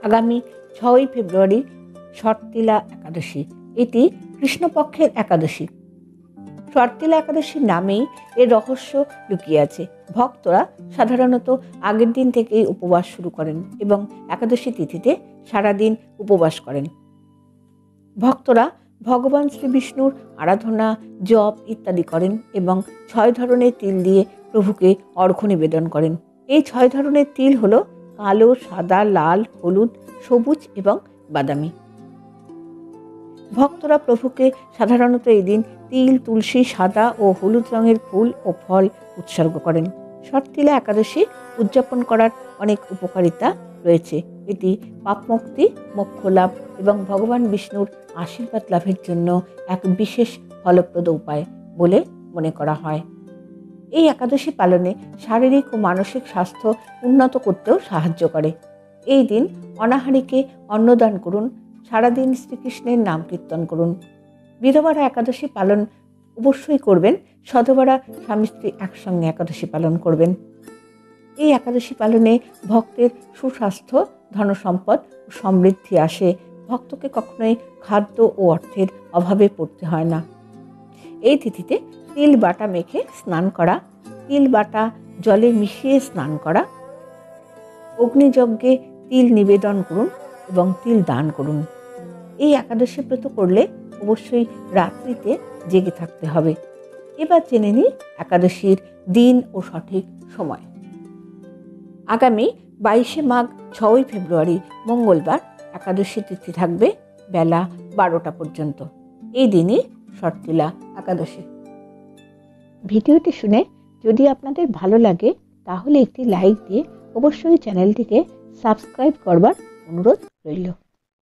আগামী 6ই ফেব্রুয়ারি শর্তিলা একাদশী। এটি কৃষ্ণপক্ষের একাদশী। শর্তিলা একাদশীর নামেই এর রহস্য লুকিয়ে আছে। ভক্তরা সাধারণত আগের দিন থেকেই উপবাস শুরু করেন এবং একাদশী তিথিতে সারাদিন উপবাস করেন। ভক্তরা ভগবান শ্রী বিষ্ণুর আরাধনা, জপ ইত্যাদি করেন এবং 6 ধরনের তিল দিয়ে প্রভুকে অর্ঘ্য নিবেদন করেন। এই 6 ধরনের তিল হলো কালো, সাদা, লাল, হলুদ, সবুজ এবং বাদামি। ভক্তরা প্রভুকে সাধারণত এই দিন তিল, তুলসী, সাদা ও হলুদ রঙের ফুল ও ফল উৎসর্গ করেন। শর্তিলা একাদশী উদযাপন করার অনেক উপকারিতা রয়েছে। এটি পাপমুক্তি, মোক্ষ লাভ এবং ভগবান বিষ্ণুর আশীর্বাদ লাভের জন্য এক বিশেষ ফলপ্রদ উপায় বলে মনে করা হয়। এই একাদশী পালনে শারীরিক ও মানসিক স্বাস্থ্য উন্নত করতেও সাহায্য করে। এই দিন অনাহারীকে অন্নদান করুন, সারাদিন শ্রীকৃষ্ণের নাম কীর্তন করুন। বিধবারা একাদশী পালন অবশ্যই করবেন, সধবারা স্বামী স্ত্রী একসঙ্গে একাদশী পালন করবেন। এই একাদশী পালনে ভক্তের সুস্বাস্থ্য, ধনসম্পদ ও সমৃদ্ধি আসে। ভক্তকে কখনোই খাদ্য ও অর্থের অভাবে পড়তে হয় না। এই তিথিতে তিল বাটা মেখে স্নান করা, তিল বাটা জলে মিশিয়ে স্নান করা, অগ্নিযজ্ঞে তিল নিবেদন করুন এবং তিল দান করুন। এই একাদশী ব্রত করলে অবশ্যই রাত্রিতে জেগে থাকতে হবে। এবার জেনে নিই একাদশীর দিন ও সঠিক সময়। আগামী 22শে মাঘ 6ই ফেব্রুয়ারি মঙ্গলবার একাদশী তিথি থাকবে বেলা 12টা পর্যন্ত। এই দিনই শর্তিলা একাদশী। ভিডিওটি শুনে যদি আপনাদের ভালো লাগে তাহলে একটি লাইক দিয়ে অবশ্যই চ্যানেলটিকে সাবস্ক্রাইব করবার অনুরোধ রইল।